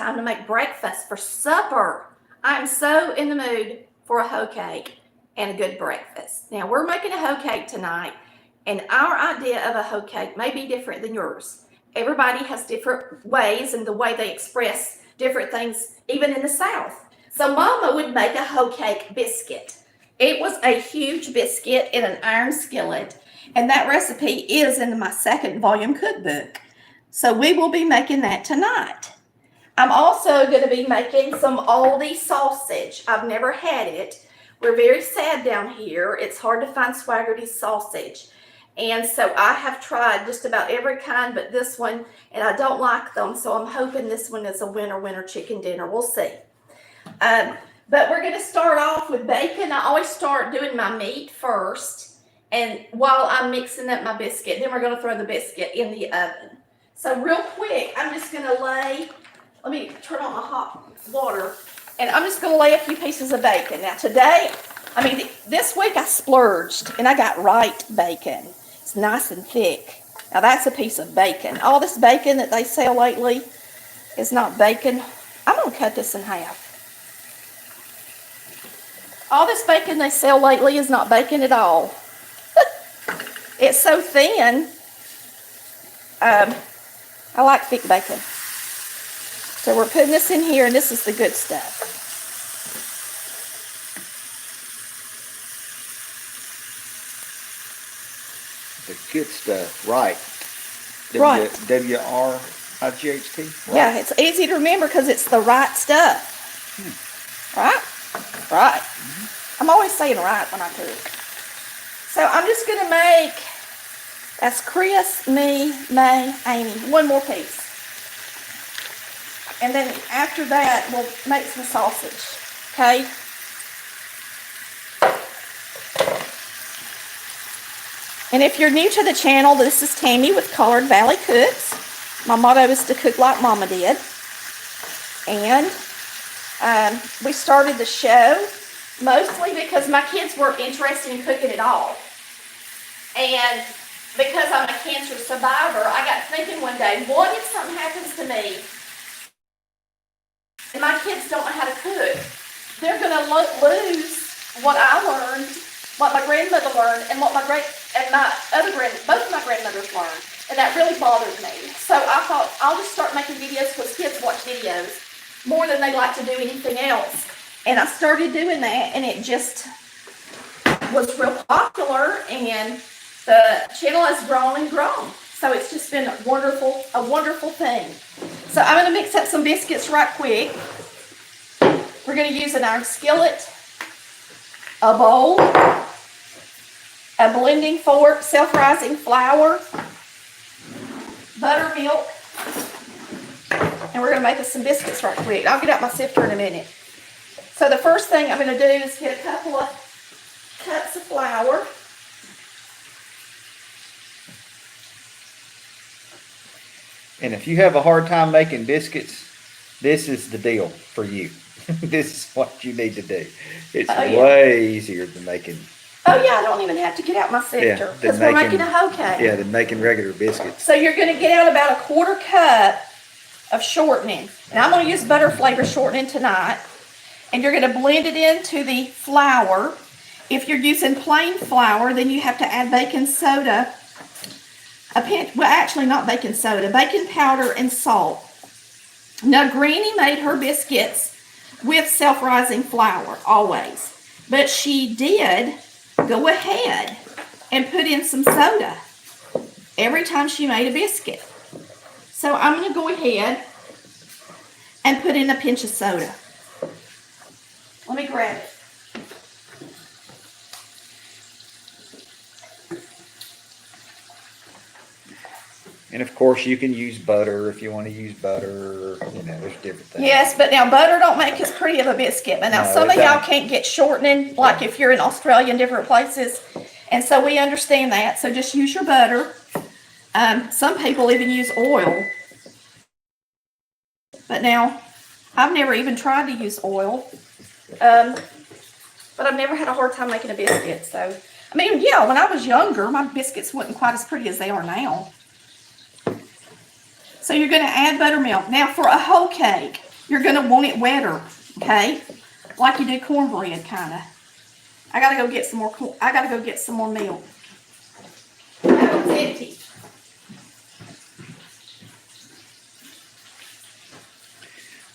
time to make breakfast for supper. I'm so in the mood for a hoe cake and a good breakfast. Now, we're making a hoe cake tonight, and our idea of a hoe cake may be different than yours. Everybody has different ways and the way they express different things, even in the South. So Mama would make a hoe cake biscuit. It was a huge biscuit in an iron skillet, and that recipe is in my second volume cookbook. So we will be making that tonight. I'm also going to be making some oldie sausage. I've never had it. We're very sad down here. It's hard to find Swaggerty sausage. And so I have tried just about every kind but this one, and I don't like them. So I'm hoping this one is a winner chicken dinner. We'll see. But we're going to start off with bacon. I always start doing my meat first, and while I'm mixing up my biscuit, then we're going to throw the biscuit in the oven. So real quick, I'm just going to let me turn on my hot water, and I'm just going to lay a few pieces of bacon. Now today, this week I splurged, and I got right bacon. It's nice and thick. Now that's a piece of bacon. All this bacon that they sell lately is not bacon. I'm going to cut this in half. All this bacon they sell lately is not bacon at all. It's so thin. I like thick bacon. So we're putting this in here, and this is the good stuff. The good stuff, right? Right. W-R-I-G-H-T? Right. Yeah, it's easy to remember because it's the right stuff. Right? Right. I'm always saying right when I cook. So I'm just going to make, that's Chris, me, May, Amy, one more piece. And then after that, we'll make some sausage, okay? And if you're new to the channel, this is Tammy with Collard Valley Cooks. My motto is to cook like Mama did. And we started the show mostly because my kids weren't interested in cooking at all. And because I'm a cancer survivor, I got thinking one day, what if something happens to me and my kids don't know how to cook? They're going to lose what I learned, what my grandmother learned, and what both my grandmothers learned. And that really bothered me. So I thought, I'll just start making videos because kids watch videos more than they like to do anything else. And I started doing that, and it just was real popular, and the channel has grown and grown. So it's just been a wonderful thing. So I'm going to mix up some biscuits right quick. We're going to use an iron skillet, a bowl, a blending fork, self-rising flour, buttermilk, and we're going to make us some biscuits right quick. I'll get out my sifter in a minute. So the first thing I'm going to do is get a couple of cups of flour. And if you have a hard time making biscuits, this is the deal for you. This is what you need to do. It's way easier than making. Oh yeah, I don't even have to get out my sifter because we're making a hoe cake. Yeah, than making regular biscuits. So you're going to get out about a quarter cup of shortening. And I'm going to use butter flavor shortening tonight. And you're going to blend it into the flour. If you're using plain flour, then you have to add baking soda. Well, actually not baking soda, baking powder and salt. Now, Granny made her biscuits with self-rising flour, always. But she did go ahead and put in some soda every time she made a biscuit. So I'm going to go ahead and put in a pinch of soda. Let me grab it. And of course, you can use butter if you want to use butter. You know, there's different things. Yes, but now butter don't make as pretty of a biscuit. But now some of y'all can't get shortening, like if you're in Australia and different places. And so we understand that. So just use your butter. Some people even use oil. But now, I've never even tried to use oil. But I've never had a hard time making a biscuit. So, I mean, yeah, when I was younger, my biscuits weren't quite as pretty as they are now. So you're going to add buttermilk. Now for a hoe cake, you're gonna want it wetter, okay? Like you do cornbread, kinda. I gotta go get some more milk. Oh, it's empty.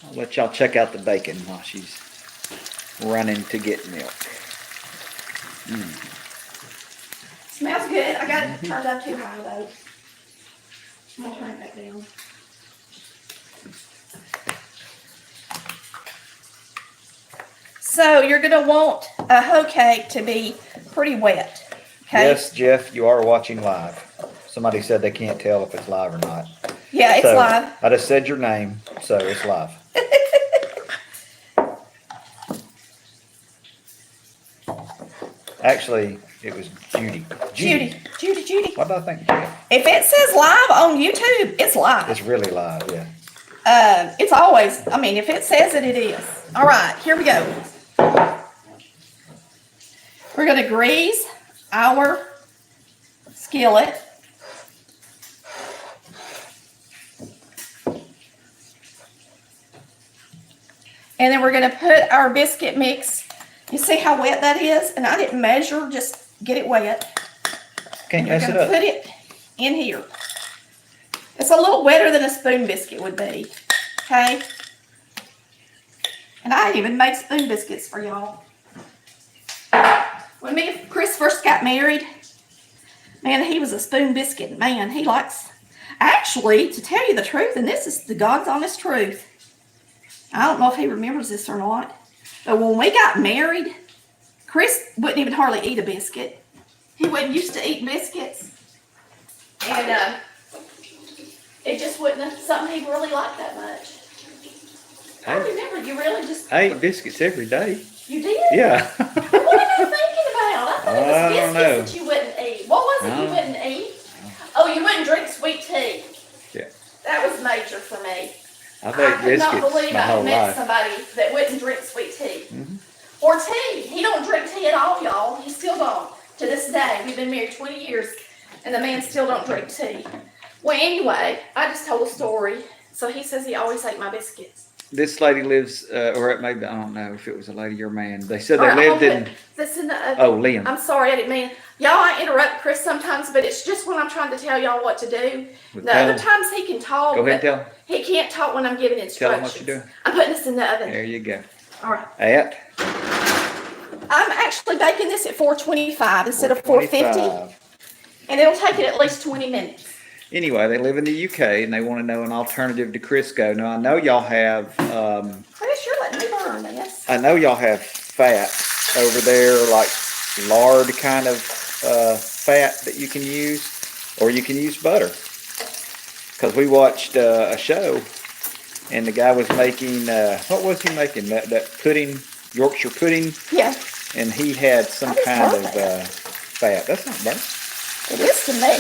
I'll let y'all check out the bacon while she's running to get milk. Smells good. I got it turned up too high though. I'm gonna turn it back down. So you're gonna want a hoe cake to be pretty wet. Okay? Yes, Jeff, you are watching live. Somebody said they can't tell if it's live or not. Yeah, it's So, live. I just said your name, so it's live. Actually, it was Judy. Judy. What did I think, Jeff? If it says live on YouTube, it's live. It's really live, yeah. It's always, I mean, if it says it, it is. All right, here we go. We're going to grease our skillet. And then we're going to put our biscuit mix. You see how wet that is? And I didn't measure, just get it wet. Can't mess it We're up. going to put it in here. It's a little wetter than a spoon biscuit would be. Okay? And I even make spoon biscuits for y'all. When me and Chris first got married, man, he was a spoon biscuit man. He likes, actually, to tell you the truth, and this is the God's honest truth. I don't know if he remembers this or not, but when we got married, Chris wouldn't even hardly eat a biscuit. He wasn't used to eating biscuits. And it just wasn't something he really liked that much. I remember you really just... I ate biscuits every day. You did? Yeah. What am I thinking about? I thought it I was don't biscuits that you wouldn't eat. What was it you wouldn't eat? Oh, you wouldn't drink sweet tea. Yeah. That was major for me. I've I ate could not biscuits believe my I whole had met life. somebody that wouldn't drink sweet tea. Or tea. He don't drink tea at all, y'all. He still don't. To this day, we've been married 20 years, and the man still don't drink tea. Well, anyway, I just told a story. So he says he always ate my biscuits. This lady lives, or maybe, I don't know if it was a lady or a man. They said they All right, lived I'm gonna in, put this in the oven. oh, Liam. I'm sorry, I didn't mean. Y'all, I interrupt Chris sometimes, but it's just when I'm trying to tell y'all what to do. The other times he can talk, Go ahead and but tell him. he can't talk when I'm giving Tell him instructions. what you're doing. I'm putting this in the oven. There you go. All right. At I'm actually baking this at 425 instead of 450, 425. and it'll take it at least 20 minutes. Anyway, they live in the UK and they want to know an alternative to Crisco. Now, I know y'all have, Chris, you're letting me burn this. I know y'all have fat over there, like lard kind of fat that you can use, or you can use butter. Because we watched a show, and the guy was making, what was he making? That pudding, Yorkshire pudding, Yeah, and he had some That is kind of perfect. fat. That's not bad. it is to me.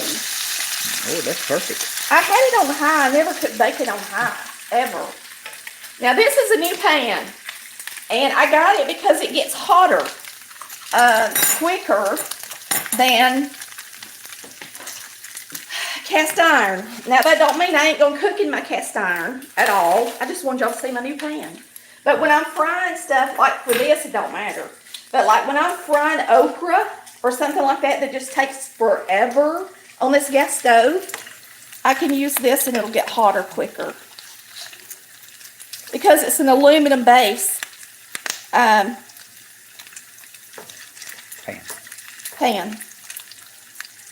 Oh, that's perfect. I had it on high. I never could bake it on high, ever. Now, this is a new pan, and I got it because it gets hotter quicker than cast iron. Now, that don't mean I ain't going to cook in my cast iron at all. I just want y'all to see my new pan. But when I'm frying stuff, like for this, it don't matter. But like when I'm frying okra or something like that that just takes forever on this gas stove, I can use this and it'll get hotter quicker. Because it's an aluminum base pan.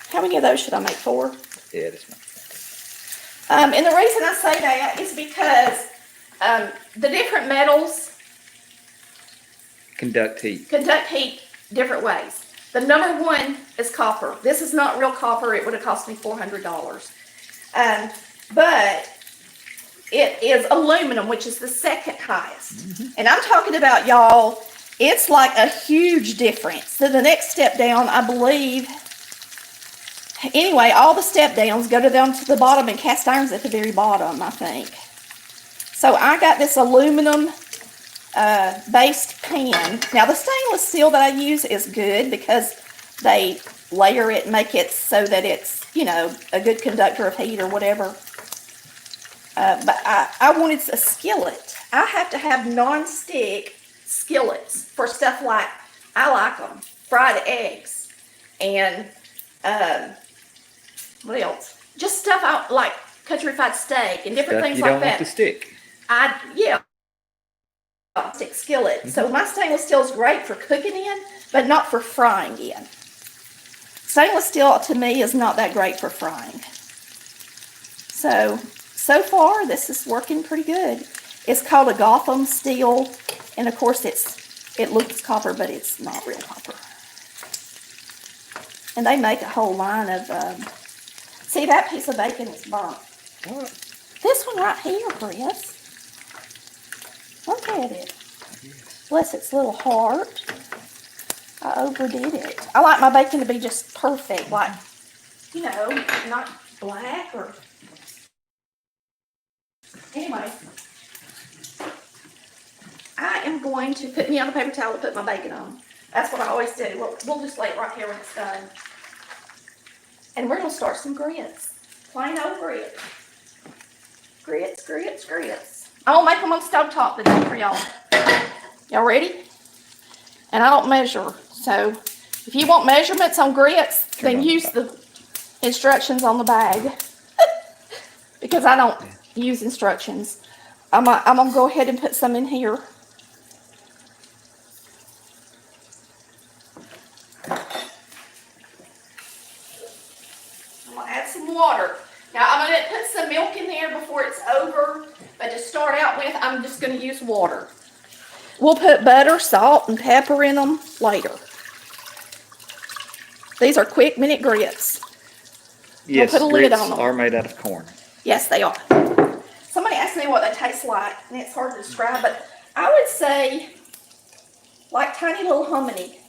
How many of those should I make? 4? Yeah, this one. And the reason I say that is because the different metals Conduct heat. conduct heat different ways. The number one is copper. This is not real copper. It would have cost me $400. But it is aluminum, which is the second highest. And I'm talking about, y'all, it's like a huge difference. So the next step down, I believe, anyway, all the step downs go down to the bottom, and cast iron's at the very bottom, I think. So I got this aluminum based pan. Now the stainless steel that I use is good because they layer it and make it so that it's, you know, a good conductor of heat or whatever. But I wanted a skillet. I have to have non-stick skillets for stuff like, I like them, fried eggs, and what else? Just stuff out like country fried steak and different things you like don't want that. to stick. Yeah, stick skillet. So my stainless steel is great for cooking in, but not for frying in. Stainless steel to me is not that great for frying. So far this is working pretty good. It's called a Gotham steel, and of course it looks copper, but it's not real copper. And they make a whole line of, see, that piece of bacon is burnt. What? This one right here, Chris. Look at it. Bless its little heart. I overdid it. I like my bacon to be just perfect, like, you know, not black or... Anyway, I am going to put me on a paper towel to put my bacon on. That's what I always do. We'll just lay it right here when it's done. And we're going to start some grits. Plain old grits. Grits, grits, grits. I'll make them on stovetop today for y'all. Y'all ready? And I don't measure. So if you want measurements on grits, then use the instructions on the bag. Because I don't use instructions. I'm going to go ahead and put some in here. I'm going to add some water. Now I'm going to put some milk in there before it's over. But to start out with, I'm just going to use water. We'll put butter, salt, and pepper in them later. These are quick minute grits. Yes, we'll put a lid grits on them. are made out of corn. Yes, they are. Somebody asked me what they taste like, and it's hard to describe, but I would say like tiny little hominy.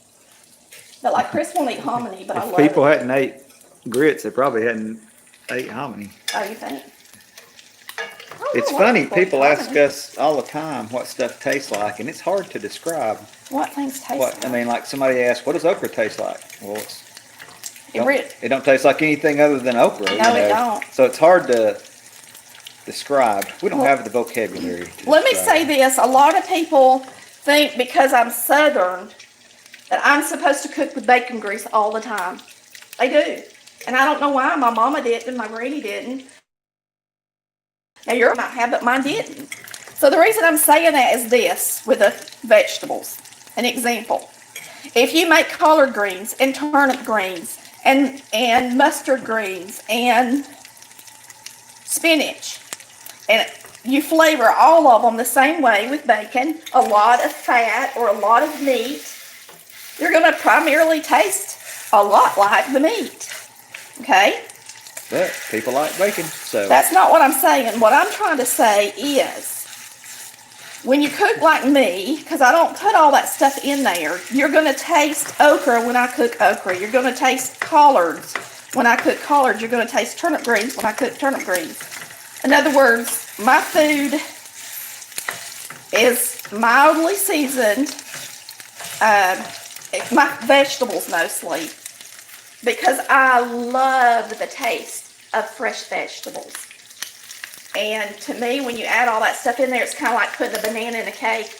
But like Chris won't eat hominy, but I love If people it. hadn't ate grits, they probably hadn't ate hominy. Oh, you think? It's funny, people ask us all the time what stuff tastes like, and it's hard to describe. What things taste like? I mean, like somebody asked, what does okra taste like? Well, It don't taste like anything other than okra. No, it don't. So it's hard to describe. We don't have the vocabulary to Let me describe. say this. A lot of people think because I'm Southern that I'm supposed to cook with bacon grease all the time. They do. And I don't know why. My mama didn't and my granny didn't. Now yours might have, but mine didn't. So the reason I'm saying that is this with the vegetables. An example. If you make collard greens and turnip greens and mustard greens and spinach, and you flavor all of them the same way with bacon, a lot of fat or a lot of meat, you're going to primarily taste a lot like the meat. Okay? But people like bacon, so. That's not what I'm saying. What I'm trying to say is, when you cook like me, because I don't put all that stuff in there, you're going to taste okra when I cook okra. You're going to taste collards when I cook collards. You're going to taste turnip greens when I cook turnip greens. In other words, my food is mildly seasoned, my vegetables mostly, because I love the taste of fresh vegetables. And to me, when you add all that stuff in there, it's kind of like putting a banana in a cake.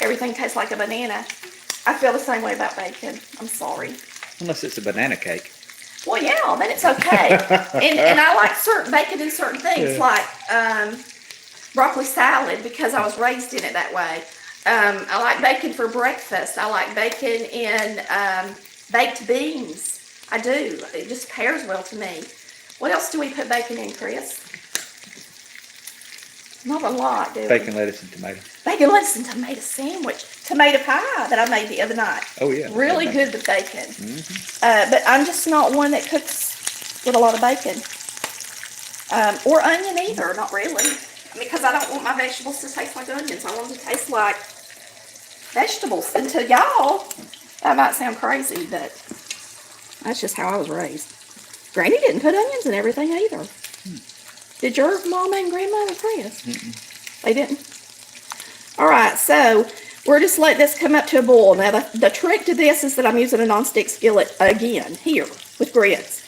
Everything tastes like a banana. I feel the same way about bacon. I'm sorry. Unless it's a banana cake. Well, yeah, then it's okay. and I like certain bacon in certain things, like broccoli salad, because I was raised in it that way. I like bacon for breakfast. I like bacon in baked beans. I do. It just pairs well to me. What else do we put bacon in, Chris? Not a lot, do we? Bacon, lettuce, and tomato. Bacon, lettuce, and tomato sandwich. Tomato pie that I made the other night. Oh, yeah. Really good with bacon. But I'm just not one that cooks with a lot of bacon. Or onion either, not really. Because I don't want my vegetables to taste like onions. I want them to taste like vegetables. And to y'all, that might sound crazy, but that's just how I was raised. Granny didn't put onions in everything either. Did your mama and grandma, Chris? They didn't? All right, so we're just letting this come up to a boil. Now, the trick to this is that I'm using a nonstick skillet again here with grits.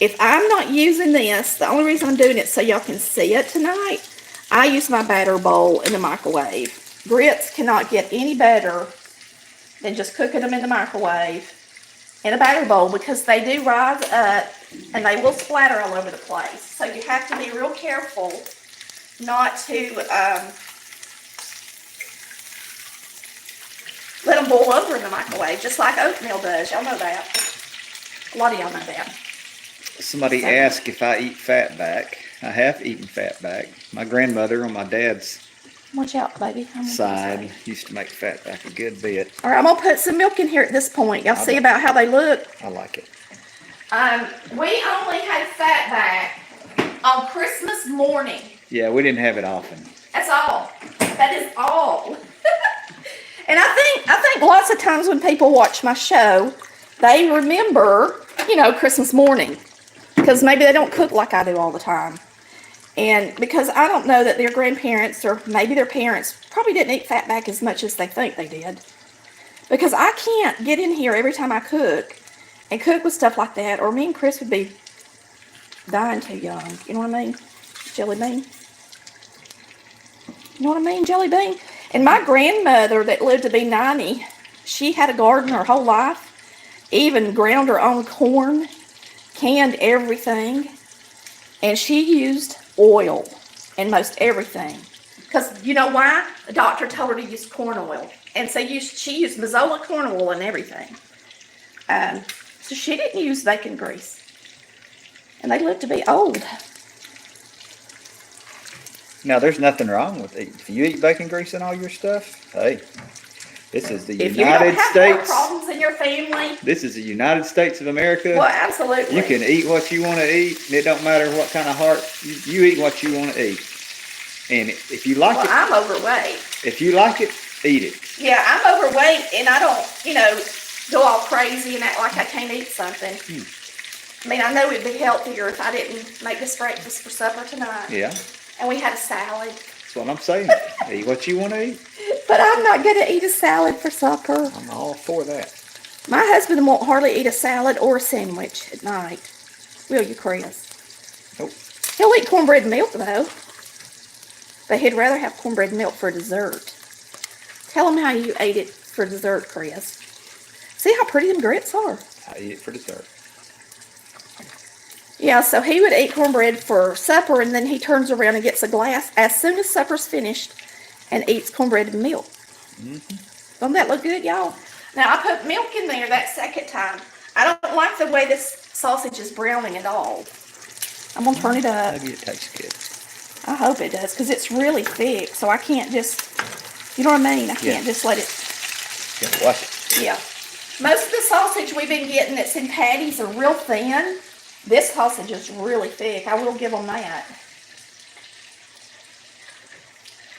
if I'm not using this, the only reason I'm doing it so y'all can see it tonight, I use my batter bowl in the microwave. Grits cannot get any better than just cooking them in the microwave in a batter bowl because they do rise up and they will splatter all over the place. So you have to be real careful not to let them boil over in the microwave, just like oatmeal does. Y'all know that. A lot of y'all know that. Somebody asked if I eat fatback. I have eaten fatback. My grandmother on my dad's Watch out, baby. side used to make fatback a good bit. All right, I'm going to put some milk in here at this point. Y'all see about how they look? I like it. We only had fatback on Christmas morning. Yeah, we didn't have it often. That's all. That is all. And I think lots of times when people watch my show, they remember, Christmas morning. Because maybe they don't cook like I do all the time. And because I don't know that their grandparents or maybe their parents probably didn't eat fatback as much as they think they did. Because I can't get in here every time I cook and cook with stuff like that, or me and Chris would be dying too young. You know what I mean? Jelly bean. You know what I mean? Jelly bean. And my grandmother that lived to be 90, she had a garden her whole life, even ground her own corn, canned everything, and she used oil in most everything. Because you know why? The doctor told her to use corn oil. And so she used Mazola corn oil and everything. So she didn't use bacon grease. And they lived to be old. Now, there's nothing wrong with it. If you eat bacon grease in all your stuff, hey, this is the If United you don't have States. problems in your family. This is the United States of America. Well, absolutely. You can eat what you want to eat. And it don't matter what kind of heart. You eat what you want to eat. And if you like it. I'm overweight. If you like it, eat it. Yeah, I'm overweight and I don't, go all crazy and act like I can't eat something. I mean, I know it'd be healthier if I didn't make this breakfast for supper tonight. Yeah. And we had a salad. That's what I'm saying. Eat what you want to eat. But I'm not going to eat a salad for supper. I'm all for that. My husband won't hardly eat a salad or a sandwich at night. Will you, Chris? Nope. He'll eat cornbread and milk, though. But he'd rather have cornbread and milk for dessert. Tell him how you ate it for dessert, Chris. See how pretty them grits are? I eat it for dessert. Yeah, so he would eat cornbread for supper, and then he turns around and gets a glass as soon as supper's finished and eats cornbread and milk. Mm-hmm. Don't that look good, y'all? Now, I put milk in there that second time. I don't like the way this sausage is browning at all. I'm going to turn it up. Maybe it tastes good. I hope it does, because it's really thick, so I can't just, you know what I mean? I can't just let it. You gotta watch it. Yeah. Most of the sausage we've been getting that's in patties are real thin. This sausage is really thick. I will give them that.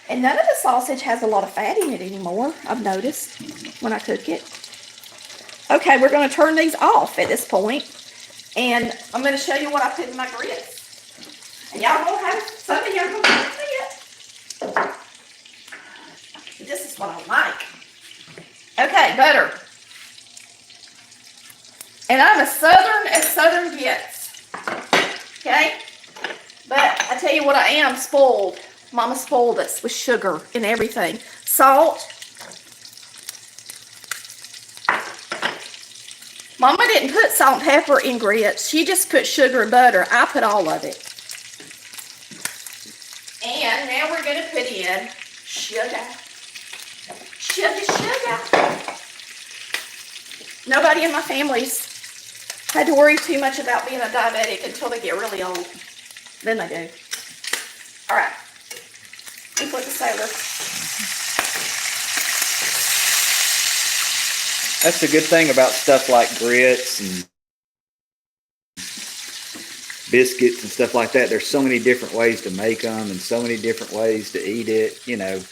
And none of the sausage has a lot of fat in it anymore, I've noticed, when I cook it. Okay, we're going to turn these off at this point. And I'm going to show you what I put in my grits. And y'all going to have, some of y'all going to have to see it. This is what I like. Okay, butter. And I'm as southern gets. Okay? But I tell you what, I am spoiled. Mama spoiled us with sugar and everything. Salt. Mama didn't put salt and pepper in grits. She just put sugar and butter. I put all of it. And now we're going to put in sugar. Sugar. Nobody in my family's had to worry too much about being a diabetic until they get really old. Then they do. All right. We put this over. That's the good thing about stuff like grits and biscuits and stuff like that. There's so many different ways to make them and so many different ways to eat it.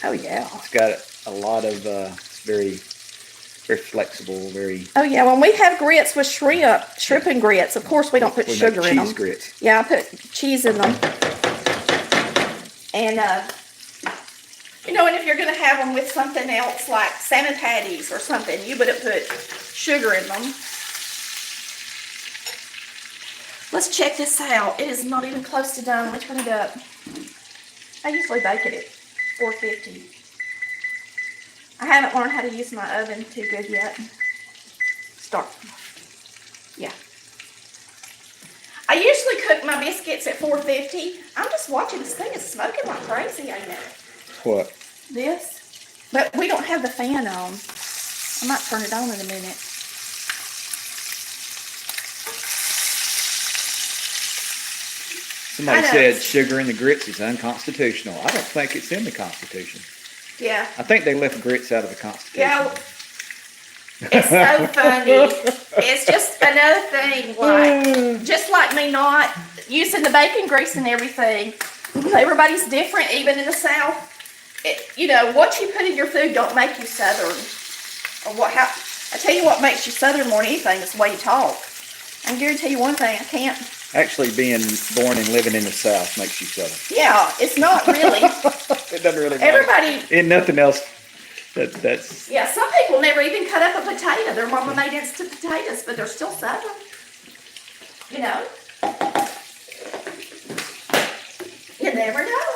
Oh, yeah. It's got a lot of, it's very flexible, very. Oh, yeah. When we have grits with shrimp and grits, of course we don't put sugar in them. Cheese grits. Yeah, I put cheese in them. And, and if you're going to have them with something else like salmon patties or something, you wouldn't put sugar in them. Let's check this out. It is not even close to done. Let me turn it up. I usually bake it at 450. I haven't learned how to use my oven too good yet. Start. Yeah. I usually cook my biscuits at 450. I'm just watching this thing is smoking like crazy, ain't it? What? This. But we don't have the fan on. I might turn it on in a minute. Somebody said sugar in the grits is unconstitutional. I don't think it's in the Constitution. Yeah. I think they left grits out of the Constitution. Yeah. It's so funny. It's just another thing, like, just like me not using the bacon grease and everything. Everybody's different, even in the South. You know, what you put in your food don't make you Southern. Or I tell you what makes you Southern more than anything is the way you talk. I can guarantee you one thing, I can't. Actually, being born and living in the South makes you Southern. Yeah, it's not really. It doesn't really matter. Everybody. And nothing else. That's. Yeah, some people never even cut up a potato. Their mama made instant potatoes, but they're still Southern. You know? You never know.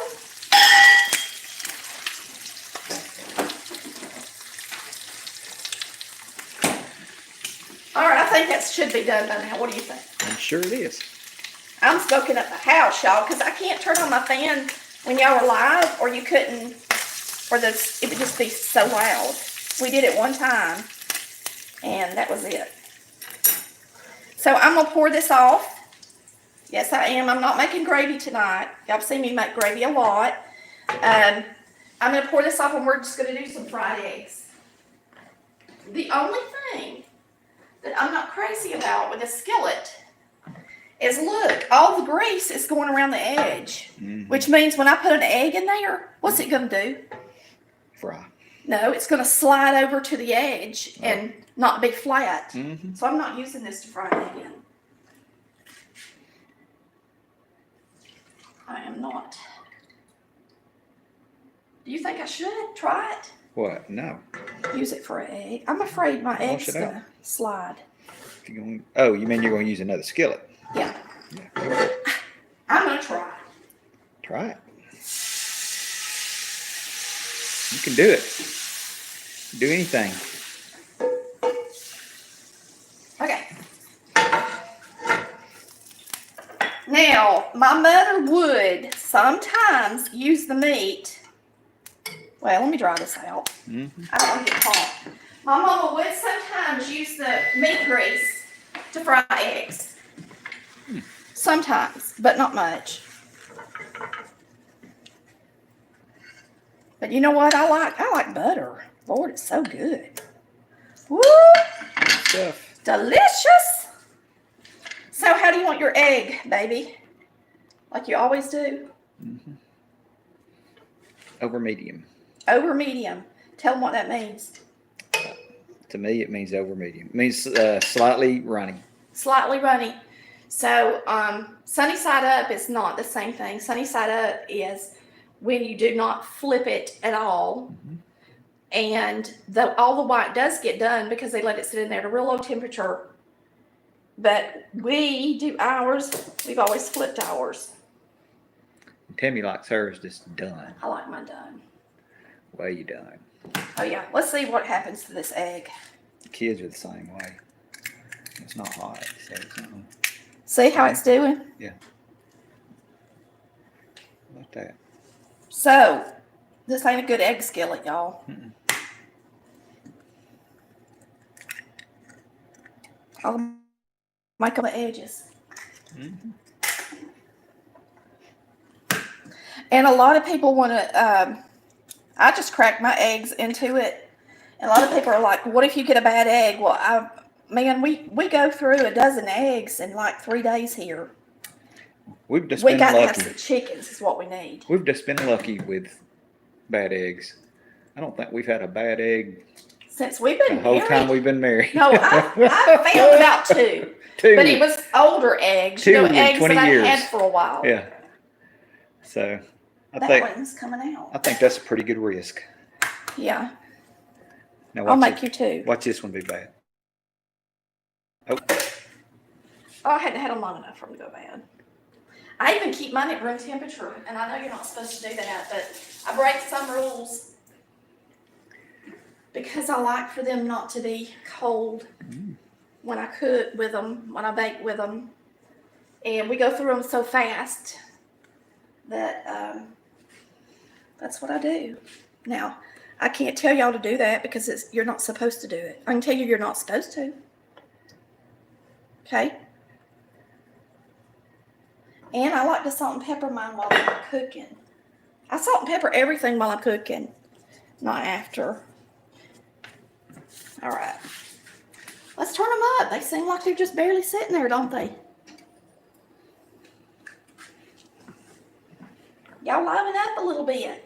All right, I think that should be done by now. What do you think? I'm sure it is. I'm smoking up the house, y'all, because I can't turn on my fan when y'all are live, or you couldn't, or it would just be so loud. We did it one time, and that was it. So I'm going to pour this off. Yes, I am. I'm not making gravy tonight. Y'all seen me make gravy a lot. I'm going to pour this off, and we're just going to do some fried eggs. The only thing that I'm not crazy about with a skillet is, look, all the grease is going around the edge, which means when I put an egg in there, what's it going to do? Fry. No, it's going to slide over to the edge and not be flat. So I'm not using this to fry it in. I am not. Do you think I should try it? What? No. Use it for an egg. I'm afraid my egg's going to slide. If you're going, oh, you mean you're going to use another skillet? Yeah. Yeah. I'm going to try. Try it. You can do it. Do anything. Okay. Now, my mother would sometimes use the meat. Well, let me dry this out. I don't want to get hot. My mama would sometimes use the meat grease to fry eggs. Sometimes, but not much. But you know what I like? I like butter. Lord, it's so good. Woo! Good stuff. Delicious. So how do you want your egg, baby? Like you always do? Over medium. Over medium. Tell them what that means. To me, it means over medium. It means slightly runny. Slightly runny. So sunny side up is not the same thing. Sunny side up is when you do not flip it at all. And all the white does get done because they let it sit in there at a real low temperature. But we do ours. We've always flipped ours. Tammy likes hers just done. I like mine done. Way you done. Oh yeah. Let's see what happens to this egg. The kids are the same way. It's not hot, so it's not. See how it's doing? Yeah. Like that. So, this ain't a good egg skillet, y'all. I'll make on the edges. And a lot of people want to, I just crack my eggs into it. And a lot of people are like, what if you get a bad egg? Well, man, we go through a dozen eggs in like 3 days here. We've just We been got to lucky. have some chickens is what we need. We've just been lucky with bad eggs. I don't think we've had a bad egg Since we've been the whole married. time we've been married. No, I found about two. Two. But it was older eggs. Two You know, in eggs 20 that I years. had for a while. Yeah. So I That one's coming out. think that's a pretty good risk. Yeah. Now I'll watch make you two. Watch this one be bad. Oh. Oh, I hadn't had them long enough for them to go bad. I even keep mine at room temperature, and I know you're not supposed to do that, but I break some rules because I like for them not to be cold when I cook with them, when I bake with them. And we go through them so fast that that's what I do. Now, I can't tell y'all to do that because you're not supposed to do it. I can tell you you're not supposed to. Okay? And I like to salt and pepper mine while I'm cooking. I salt and pepper everything while I'm cooking, not after. All right. Let's turn them up. They seem like they're just barely sitting there, don't they? Y'all liven up a little bit.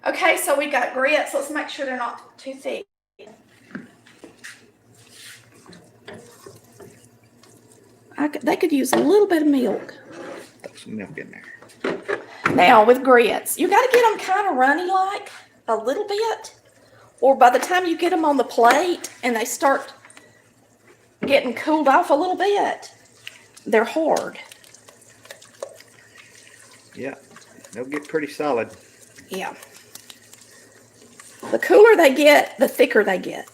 Okay, so we got grits. Let's make sure they're not too thick. They could use a little bit of milk. Throw some milk in there. Now, with grits, you got to get them kind of runny like a little bit. Or by the time you get them on the plate and they start getting cooled off a little bit, they're hard. Yeah, they'll get pretty solid. Yeah. The cooler they get, the thicker they get.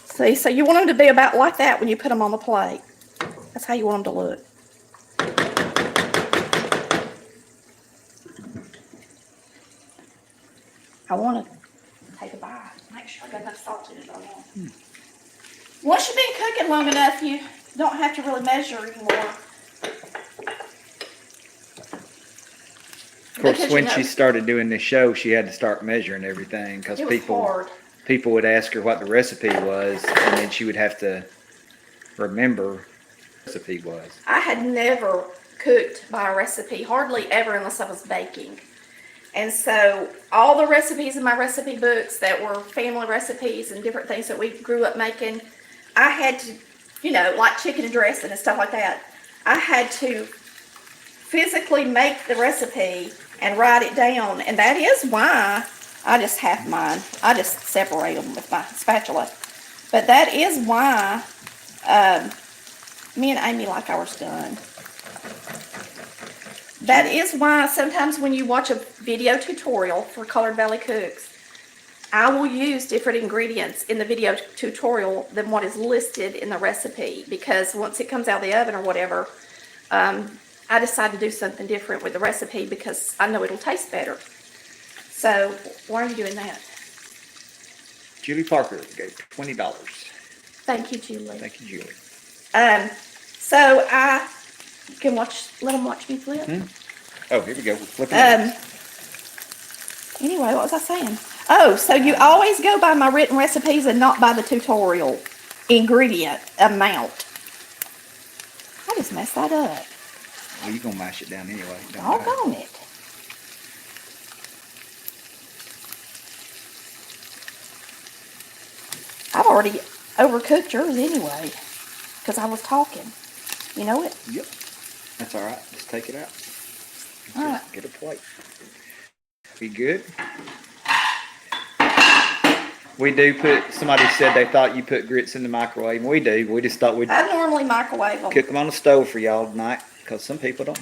See, so you want them to be about like that when you put them on the plate. That's how you want them to look. I want to take a bite. Make sure I got enough salt in it. Once you've been cooking long enough, you don't have to really measure anymore. Of course, when she started doing this show, she had to start measuring everything because people would ask her what the recipe was, and then she would have to remember what the recipe was. I had never cooked by a recipe, hardly ever unless I was baking. And so all the recipes in my recipe books that were family recipes and different things that we grew up making, I had to, you know, like chicken dressing and stuff like that, I had to physically make the recipe and write it down. And that is why I just have mine. I just separate them with my spatula. But that is why me and Amy like ours done. That is why sometimes when you watch a video tutorial for Colored Valley Cooks, I will use different ingredients in the video tutorial than what is listed in the recipe, because once it comes out of the oven or whatever, I decide to do something different with the recipe because I know it'll taste better. So why are you doing that? Julie Parker gave $20. Thank you, Julie. Thank you, Julie. So I can let them watch me flip. Oh, here we go. We're flipping. Anyway, what was I saying? Oh, so you always go by my written recipes and not by the tutorial ingredient amount. I just messed that up. Well, you're going to mash it down anyway. Doggone it. I've already overcooked yours anyway because I was talking. You know it? Yep. That's all right. Just take it out. All right. Get a plate. Be good. We do put, somebody said they thought you put grits in the microwave, and we do. We just thought we'd I normally microwave them. cook them on the stove for y'all tonight, because some people don't.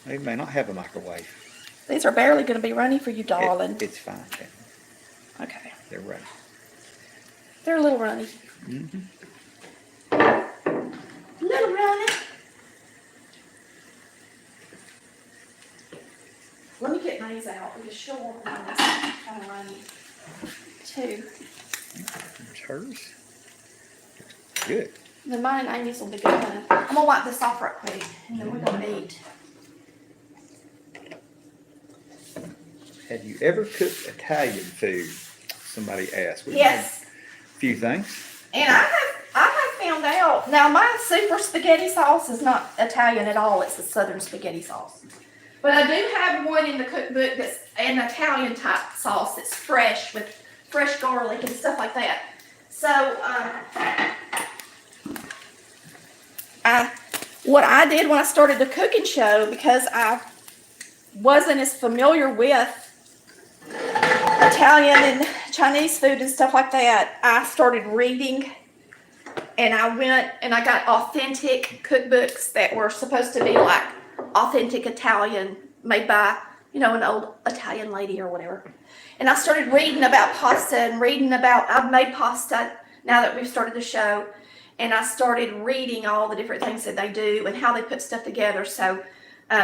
They may not have a microwave. These are barely going to be runny for you, darling. It's fine. Okay. They're runny. They're a little runny. Little runny. Let me get these out because she'll want mine kind of runny too. There's hers. Good. Then mine and Amy's will be good. I'm going to wipe this off right quick and then we're going to eat. Have you ever cooked Italian food? Somebody asked. We've Yes. had a few things. And I have found out, now my super spaghetti sauce is not Italian at all, it's a southern spaghetti sauce. But I do have one in the cookbook that's an Italian type sauce that's fresh with fresh garlic and stuff like that. So, what I did when I started the cooking show, because I wasn't as familiar with Italian and Chinese food and stuff like that, I started reading and I went and I got authentic cookbooks that were supposed to be like authentic Italian, made by, you know, an old Italian lady or whatever. And I started reading about pasta and reading about, I've made pasta now that we've started the show. And I started reading all the different things that they do and how they put stuff together. So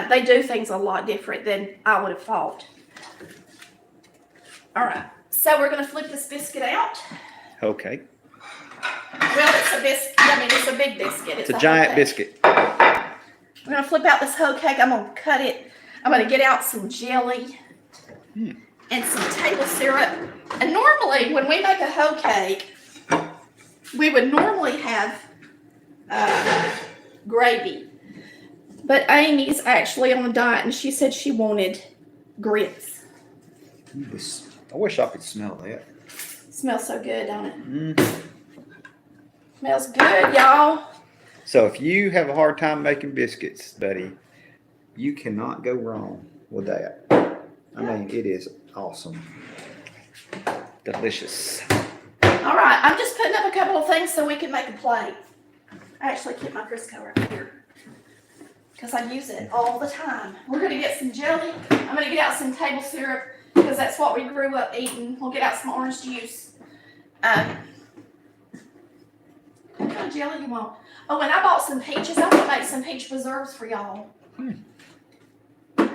they do things a lot different than I would have thought. All right, so we're going to flip this biscuit out. Okay. Well, it's a biscuit. I mean, it's a big biscuit. It's a giant biscuit. We're going to flip out this hoe cake. I'm going to cut it. I'm going to get out some jelly and some table syrup. And normally, when we make a hoe cake, we would normally have gravy. But Amy's actually on a diet, and she said she wanted grits. I wish I could smell that. It smells so good, don't it? Smells good, y'all. So if you have a hard time making biscuits, buddy, you cannot go wrong with that. I mean, it is awesome. Delicious. All right, I'm just putting up a couple of things so we can make a plate. I actually keep my Crisco right here because I use it all the time. We're going to get some jelly. I'm going to get out some table syrup because that's what we grew up eating. We'll get out some orange juice. What kind of jelly you want? Oh, and I bought some peaches. I'm going to make some peach preserves for y'all. Do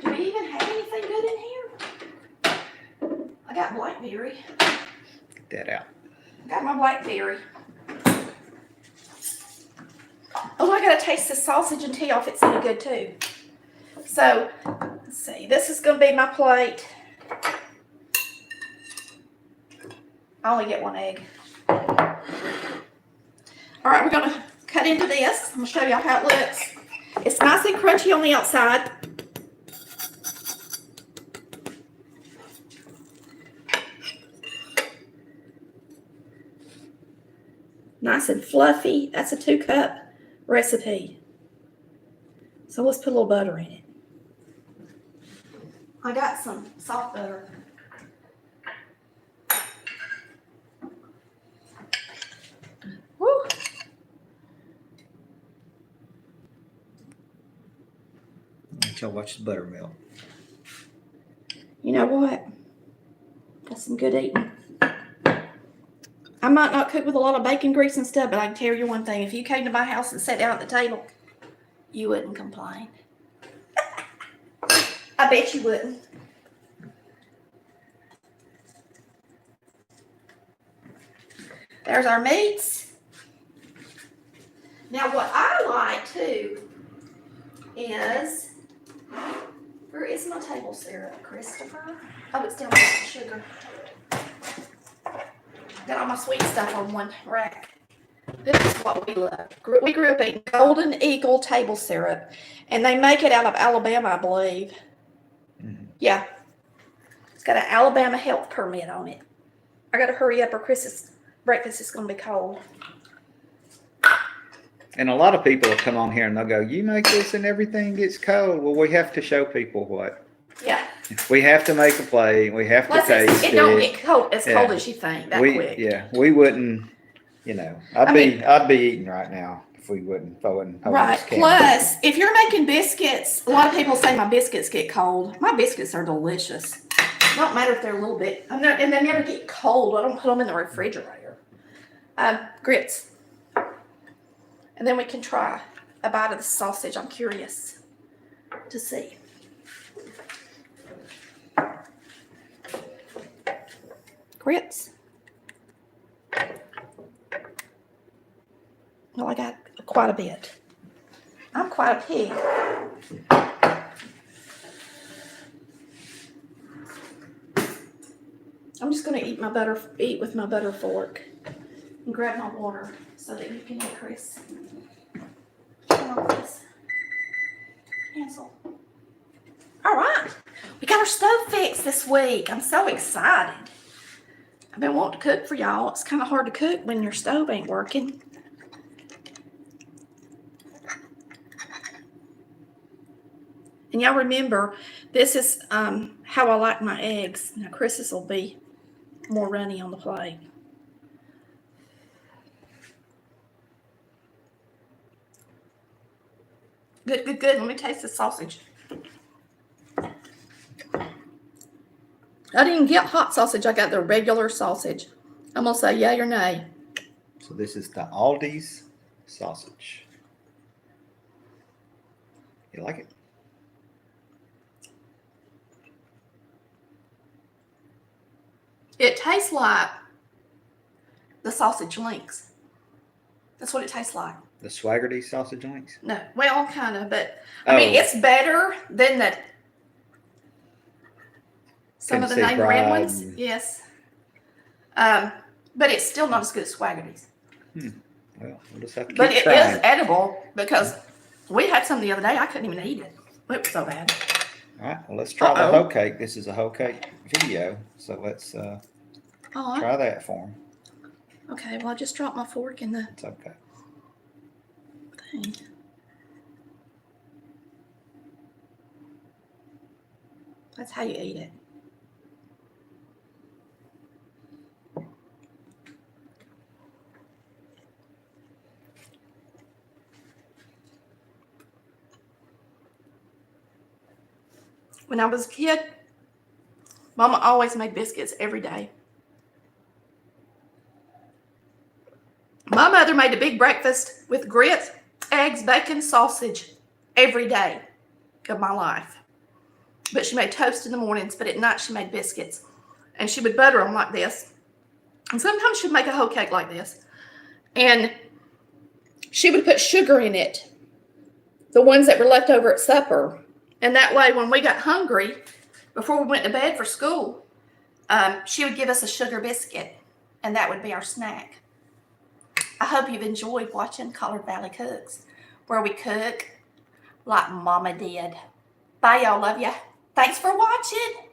we even have anything good in here? I got blackberry. Get that out. Got my blackberry. Oh, I gotta taste the sausage and tea off. It's any good too. So, let's see. This is gonna be my plate. I only get one egg. All right, we're gonna cut into this. I'm gonna show y'all how it looks. It's nice and crunchy on the outside. Nice and fluffy. That's a 2-cup recipe. So let's put a little butter in it. I got some soft butter. Woo. Let y'all watch the buttermilk. You know what? That's some good eating. I might not cook with a lot of bacon grease and stuff, but I can tell you one thing. If you came to my house and sat down at the table, you wouldn't complain. I bet you wouldn't. There's our meats. Now what I like too is, where is my table syrup, Christopher? Oh, it's down there, sugar. Got all my sweet stuff on one rack. This is what we love. We grew up eating Golden Eagle table syrup, and they make it out of Alabama, I believe. Yeah. It's got an Alabama health permit on it. I got to hurry up or Chris's breakfast is going to be cold. And a lot of people will come on here and they'll go, you make this and everything gets cold. Well, we have to show people what. Yeah. We have to make a plate. We have to taste it. It don't get cold as cold as you think that quick. Yeah, we wouldn't, you know, I'd be eating right now if I wasn't right. Plus, if you're making biscuits, a lot of people say my biscuits get cold. My biscuits are delicious. It don't matter if they're a little bit, and they never get cold. I don't put them in the refrigerator. Grits. And then we can try a bite of the sausage. I'm curious to see. Grits. Well, I got quite a bit. I'm quite a pig. I'm just going to eat with my butter fork and grab my water so that you can eat, Chris. Turn off this. Cancel. All right. We got our stove fixed this week. I'm so excited. I've been wanting to cook for y'all. It's kind of hard to cook when your stove ain't working. And y'all remember, this is how I like my eggs. Now, Chris's will be more runny on the plate. Good, good, good. Let me taste the sausage. I didn't get hot sausage. I got the regular sausage. I'm going to say yay or nay. So this is the Aldi's sausage. You like it? It tastes like the sausage links. That's what it tastes like. The Swaggerty sausage links? No, well, kind of, but I mean, it's better than some of the name brand ones. Yes. But it's still not as good as Swaggerty's. Well, we'll just have to keep But it trying. is edible because we had some the other day. I couldn't even eat it. It was so bad. All right, well, let's try the hoe cake. This is a hoe cake video, so let's try that for them. Okay, well, I just dropped my fork in the It's okay. thing. That's how you eat it. When I was a kid, Mama always made biscuits every day. My mother made a big breakfast with grits, eggs, bacon, sausage every day of my life. But she made toast in the mornings, but at night she made biscuits. And she would butter them like this. And sometimes she'd make a hoe cake like this. And she would put sugar in it, the ones that were left over at supper. And that way, when we got hungry, before we went to bed for school, she would give us a sugar biscuit, and that would be our snack. I hope you've enjoyed watching Collard Valley Cooks, where we cook like Mama did. Bye, y'all. Love ya. Thanks for watching.